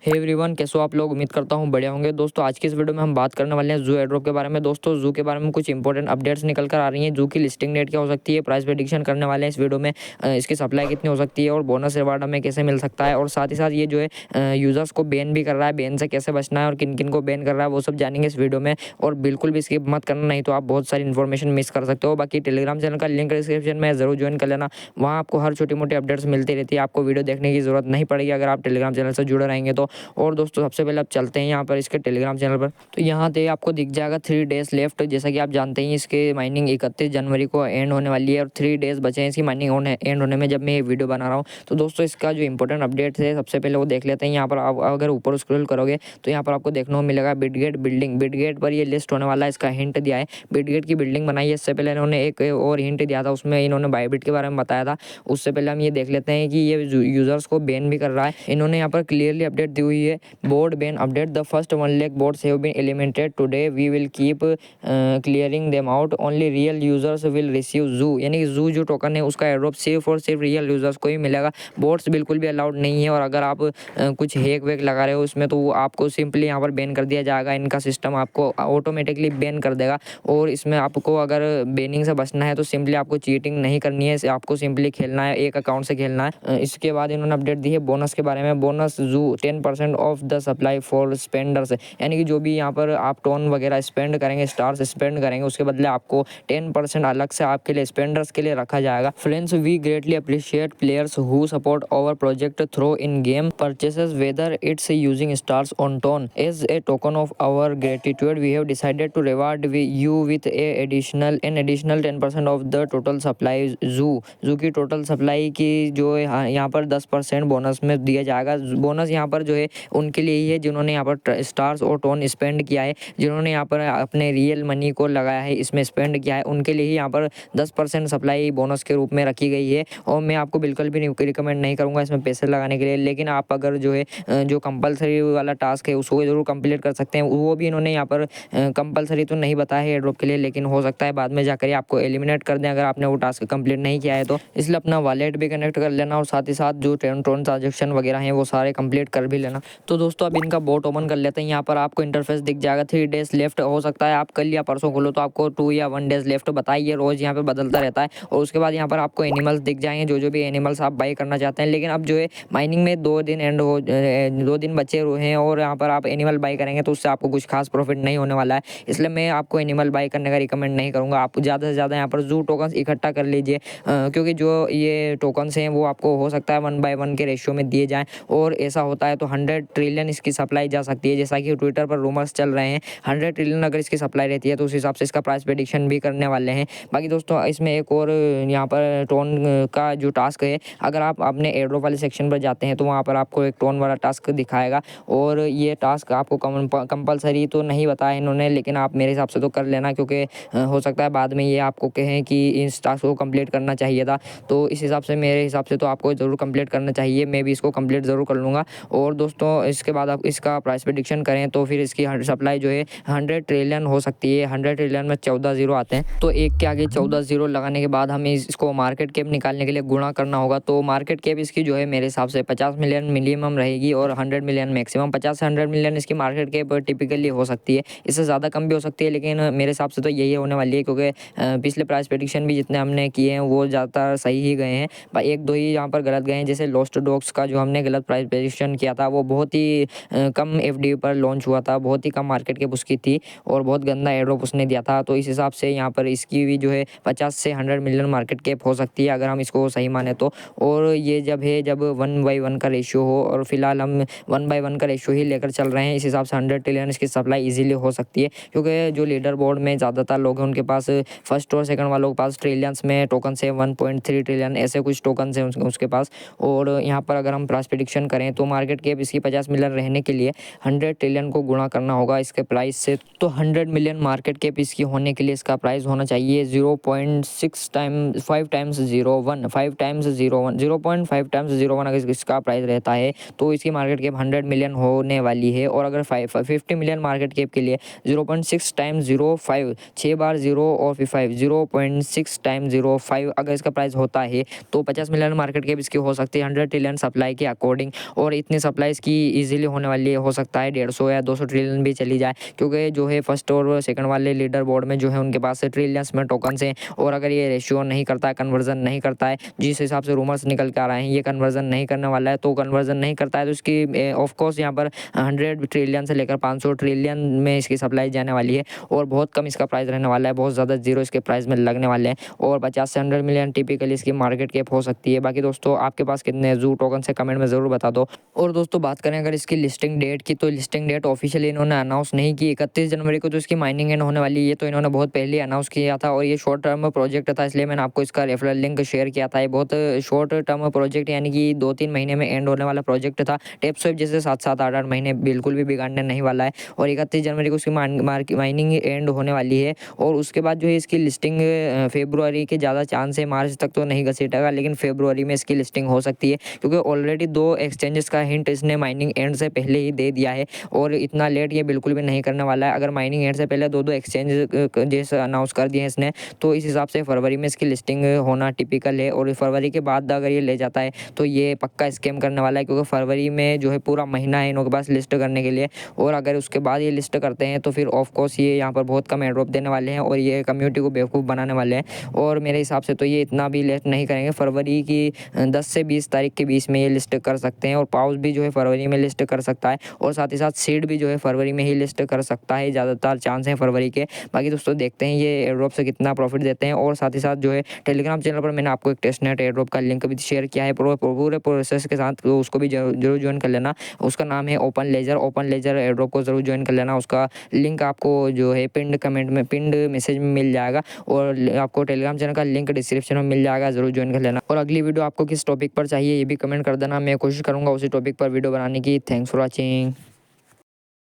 Hey everyone, कैसे हो आप लोग। उम्मीद करता हूँ बढ़िया होंगे। दोस्तों आज की इस वीडियो में हम बात करने वाले हैं जू एयरड्रॉप के बारे में। दोस्तों जू के बारे में कुछ इंपॉर्टेंट अपडेट्स निकल कर आ रही हैं। जू की लिस्टिंग डेट क्या हो सकती है, प्राइस प्रेडिक्शन करने वाले हैं इस वीडियो में। इसकी सप्लाई कितनी हो सकती है और बोनस रिवार्ड हमें कैसे मिल सकता है, और साथ ही साथ ये जो है यूज़र्स को बैन भी कर रहा है, बैन से कैसे बचना है और किन किन को बैन कर रहा है वो सब जानेंगे इस वीडियो में। और बिल्कुल भी स्किप मत करना, नहीं तो आप बहुत सारी इन्फॉर्मेशन मिस कर सकते हो। बाकी टेलीग्राम चैनल का लिंक डिस्क्रिप्शन में ज़रूर ज्वाइन कर लेना, वहाँ आपको हर छोटी मोटी अपडेट्स मिलती रहती है। आपको वीडियो देखने की ज़रूरत नहीं पड़ेगी अगर आप टेलीग्राम चैनल से जुड़े रहेंगे तो। और दोस्तों सबसे पहले आप चलते हैं यहाँ पर इसके टेलीग्राम चैनल पर। तो यहाँ पे आपको दिख जाएगा 3 डेज़ लेफ्ट। जैसा कि आप जानते हैं इसके माइनिंग 31 जनवरी को एंड होने वाली है और 3 डेज़ बचे हैं इसकी माइनिंग एंड होने में जब मैं ये वीडियो बना रहा हूँ। तो दोस्तों इसका जो इंपॉर्टेंट अपडेट है सबसे पहले वो देख लेते हैं। यहाँ पर आप अगर ऊपर स्क्रॉल करोगे तो यहाँ पर आपको देखने को मिलेगा बिटगेट बिल्डिंग। बिटगेट पर ये लिस्ट होने वाला है, इसका हिंट दिया है। बिटगेट की बिल्डिंग बनाई है, इससे पहले इन्होंने एक और हिंट दिया था, उसमें इन्होंने बाइबिट के बारे में बताया था। उससे पहले हम ये देख लेते हैं कि ये यूज़र्स को बैन भी कर रहा है। इन्होंने यहाँ पर क्लियरली अपडेट दी हुई है, board ban update, the first 1 lakh bots have been eliminated today, we will keep clearing them out, only real users will receive zoo। यानी कि zoo जो टोकन है उसका एयरड्रॉप सिर्फ और सिर्फ रियल यूज़र्स को ही मिलेगा। बोट्स बिल्कुल भी अलाउड नहीं है, और अगर आप कुछ हैक वैक लगा रहे हो उसमें तो वो आपको सिंपली यहाँ पर बैन कर दिया जाएगा। इनका सिस्टम आपको ऑटोमेटिकली बैन कर देगा। और इसमें आपको अगर बैनिंग से बचना है तो सिंपली आपको चीटिंग नहीं करनी है, आपको सिंपली खेलना है, एक अकाउंट से खेलना है। इसके बाद इन्होंने अपडेट दी है बोनस के बारे में। बोनस जू 10% of the supply for spenders, यानी कि जो भी यहाँ पर आप टोन वगैरह स्पेंड करेंगे, स्टार्स स्पेंड करेंगे, उसके बदले आपको 10% अलग से आपके लिए स्पेंडर्स के लिए रखा जाएगा। Friends, we greatly appreciate players who support our project through in game purchases whether it's using stars on TON. As a token of our gratitude we have decided to reward you with additional 10% of the total supply. जू की total supply की जो यहाँ पर 10% bonus में दिया जाएगा। Bonus यहाँ पर जो है उनके लिए ही है जिन्होंने यहाँ पर स्टार्स और टोन स्पेंड किया है, जिन्होंने यहाँ पर अपने रियल मनी को लगाया है, इसमें स्पेंड किया है, उनके लिए ही यहाँ पर 10% सप्लाई बोनस के रूप में रखी गई है। और मैं आपको बिल्कुल भी रिकमेंड नहीं करूँगा इसमें पैसे लगाने के लिए। लेकिन आप अगर जो है जो कंपलसरी वाला टास्क है उसको ज़रूर कंप्लीट कर सकते हैं। वो भी इन्होंने यहाँ पर कंपलसरी तो नहीं बताया है एयरड्रॉप के लिए, लेकिन हो सकता है बाद में जाकर आपको एलिमिनेट कर दें अगर आपने वो टास्क कंप्लीट नहीं किया है तो। इसलिए अपना वॉलेट भी कनेक्ट कर लेना और साथ ही साथ जो टोन ट्रांजेक्शन वगैरह हैं वो सारे कंप्लीट कर भी लेना। तो दोस्तों अब इनका बोट ओपन कर लेते हैं। यहाँ पर आपको इंटरफेस दिख जाएगा, 3 डेज़ लेफ्ट। हो सकता है आप कल या परसों खोलो तो आपको 2 या 1 डेज़ लेफ्ट बताइए, रोज़ यहाँ पे बदलता रहता है। और उसके बाद यहाँ पर आपको एनिमल्स दिख जाएंगे, जो भी एनिमल्स आप बाई करना चाहते हैं। लेकिन अब जो है माइनिंग में 2 दिन बचे हुए हैं और यहाँ पर आप एनिमल बाई करेंगे तो उससे आपको कुछ खास प्रॉफिट नहीं होने वाला है। इसलिए मैं आपको एनिमल बाई करने का रिकमेंड नहीं करूँगा। आप ज़्यादा से ज़्यादा यहाँ पर जू टोकन्स इकट्ठा कर लीजिए, क्योंकि जो ये टोकन्स हैं वो आपको हो सकता है 1/1 के रेशियो में दिए जाएँ, और ऐसा होता है तो 100 ट्रिलियन इसकी सप्लाई जा सकती है। जैसा कि ट्विटर पर रूमर्स चल रहे हैं, 100 ट्रिलियन अगर इसकी सप्लाई रहती है तो उस हिसाब से इसका प्राइस प्रेडिक्शन भी करने वाले हैं। बाकी दोस्तों इसमें एक और यहाँ पर टोन का जो टास्क है, अगर आप अपने एयरड्रॉप वाले सेक्शन पर जाते हैं तो वहाँ पर आपको एक टोन वाला टास्क दिखाएगा। और ये टास्क आपको कंपलसरी तो नहीं बताया इन्होंने, लेकिन आप मेरे हिसाब से तो कर लेना, क्योंकि हो सकता है बाद में ये आपको कहें कि इस टास्क को कंप्लीट करना चाहिए था। तो इस हिसाब से मेरे हिसाब से तो आपको ज़रूर कंप्लीट करना चाहिए। मैं भी इसको कंप्लीट ज़रूर कर लूँगा। और दोस्तों इसके बाद आप इसका प्राइस प्रेडिक्शन करें तो फिर इसकी सप्लाई जो है 100 ट्रिलियन हो सकती है। 100 ट्रिलियन में 14 जीरो आते हैं, तो एक के आगे 14 जीरो लगाने के बाद हमें इसको मार्केट कैप निकालने के लिए गुणा करना होगा। तो मार्केट कैप इसकी जो है मेरे हिसाब से 50 मिलियन मिनिमम रहेगी और 100 मिलियन मैक्सिमम। 50 से 100 मिलियन इसकी मार्केट कैप टिपिकली हो सकती है, इससे ज़्यादा कम भी हो सकती है, लेकिन मेरे हिसाब से तो यही होने वाली है, क्योंकि पिछले प्राइस प्रेडिक्शन भी जितने हमने किए हैं वो ज़्यादातर सही ही गए हैं। एक दो ही यहाँ पर गलत गए हैं, जैसे लॉस्ट डॉग्स का जो हमने गलत प्राइस प्रेडिक्शन किया था वो बहुत ही कम एफडी पर लॉन्च हुआ था, बहुत ही कम मार्केट कैप उसकी थी और बहुत गंदा एयरड्रॉप उसने दिया था। तो इस हिसाब से यहाँ पर इसकी भी जो है 50 से 100 मिलियन मार्केट कैप हो सकती है अगर हम इसको सही माने तो। और ये जब 1/1 का रेशियो हो, और फिलहाल हम 1/1 का रेशियो ही लेकर चल रहे हैं, इस हिसाब से 100 ट्रिलियन इसकी सप्लाई इजीली हो सकती है। क्योंकि जो लीडर बोर्ड में ज़्यादातर लोग हैं उनके पास, फर्स्ट और सेकंड वालों के पास ट्रिलियंस में टोकन है, 1.3 ट्रिलियन ऐसे कुछ टोकन हैं उसके पास। और यहाँ पर अगर हम प्राइस प्रेडिक्शन करें तो मार्केट कैप इसकी 50 मिलियन रहने के लिए 100 ट्रिलियन को गुणा करना होगा इसके प्राइस से। तो 100 मिलियन मार्केट कैप इसकी होने के लिए इसका प्राइस होना चाहिए 0.5 टाइम्स 01, 5 टाइम्स 01, 0.5 टाइम्स 01 अगर इसका प्राइस रहता है तो इसकी मार्केट कैप 100 मिलियन होने वाली है। और अगर 50 मिलियन मार्केट कैप के लिए 0.6 टाइम्स 05, 6 बार 0 और फिर 5, 0.6 टाइम्स 05 अगर इसका प्राइस होता है तो 50 मिलियन मार्केट कैप इसकी हो सकती है 100 ट्रिलियन सप्लाई के अकॉर्डिंग। और इतनी सप्लाई इसकी ईजिली होने वाली है, हो सकता है 150 या 200 ट्रिलियन भी चली जाए, क्योंकि जो है फर्स्ट और सेकंड वाले लीडर बोर्ड में जो है उनके पास ट्रिलियंस में टोकन्स हैं। और अगर ये रेशियो नहीं करता है, कन्वर्जन नहीं करता है, जिस हिसाब से रूमर्स निकल के आ रहे हैं ये कन्वर्जन नहीं करने वाला है, तो कन्वर्जन नहीं करता है तो इसकी ऑफ कोर्स यहाँ पर 100 ट्रिलियन से लेकर 500 ट्रिलियन में इसकी सप्लाई जाने वाली है। और बहुत कम इसका प्राइस रहने वाला है, बहुत ज़्यादा जीरो इसके प्राइस में लगने वाले हैं। और 50 से 100 मिलियन टिपिकली इसकी मार्केट कैप हो सकती है। बाकी दोस्तों आपके पास कितने जू टोकन से कमेंट में ज़रूर बता दो। और दोस्तों बात करें अगर इसकी लिस्टिंग डेट की, तो लिस्टिंग डेट ऑफिशियली इन्होंने अनाउंस नहीं की। 31 जनवरी को तो इसकी माइनिंग एंड होने वाली है, ये तो इन्होंने बहुत पहले अनाउंस किया था। और ये शॉर्ट टर्म प्रोजेक्ट था, इसलिए मैंने आपको इसका रेफरल लिंक शेयर किया था। ये बहुत शॉर्ट टर्म प्रोजेक्ट यानी कि 2-3 महीने में एंड होने वाला प्रोजेक्ट था। टैप स्विप जैसे 7-7 8-8 महीने बिल्कुल भी बिगाड़ने नहीं वाला है। और 31 जनवरी को उसकी माइनिंग एंड होने वाली है। और उसके बाद जो है इसकी लिस्टिंग फेब्रुआरी के ज़्यादा चांस है, मार्च तक तो नहीं घसीटेगा, लेकिन फेब्रुआरी में इसकी लिस्टिंग हो सकती है, क्योंकि ऑलरेडी 2 एक्सचेंजेस का हिंट इसने माइनिंग एंड से पहले ही दे दिया है। और इतना लेट ये बिल्कुल भी नहीं करने वाला है। अगर माइनिंग एंड से पहले 2-2 एक्सचेंज जैसे अनाउंस कर दिए हैं इसने, तो इस हिसाब से फरवरी में इसकी लिस्टिंग होना टिपिकल है। और फरवरी के बाद अगर ये ले जाता है तो ये पक्का स्कैम करने वाला है, क्योंकि फरवरी में जो है पूरा महीना है इनके पास लिस्ट करने के लिए। और अगर उसके बाद ये लिस्ट करते हैं तो फिर ऑफ कोर्स ये यहाँ पर बहुत कम एयरड्रॉप देने वाले हैं और ये कम्युनिटी को बेवकूफ़ बनाने वाले हैं। और मेरे हिसाब से तो ये इतना भी लेट नहीं करेंगे, फरवरी की 10 से 20 तारीख के बीच में ये लिस्ट कर सकते हैं। और पाउस भी जो है फरवरी में लिस्ट कर सकता है, और साथ ही साथ सीड भी जो है फरवरी में ही लिस्ट कर सकता है, ज़्यादातर चांस हैं फरवरी के। बाकी दोस्तों देखते हैं ये एयरड्रॉप से कितना प्रॉफिट देते हैं। और साथ ही साथ जो है टेलीग्राम चैनल पर मैंने आपको एक टेस्टनेट एयरड्रॉप का लिंक भी शेयर किया है पूरे प्रोसेस के साथ, तो उसको भी जरूर ज्वाइन कर लेना। उसका नाम है ओपन लेजर एयरड्रॉप को जरूर ज्वाइन कर लेना। उसका लिंक आपको जो है पिंड मैसेज में मिल जाएगा, और आपको टेलीग्राम चैनल का लिंक डिस्क्रिप्शन में मिल जाएगा, जरूर ज्वाइन कर लेना। और अगली वीडियो आपको किस टॉपिक पर चाहिए ये भी कमेंट कर देना, मैं कोशिश करूँगा उसी टॉपिक पर वीडियो बनाने की। Thanks for watching.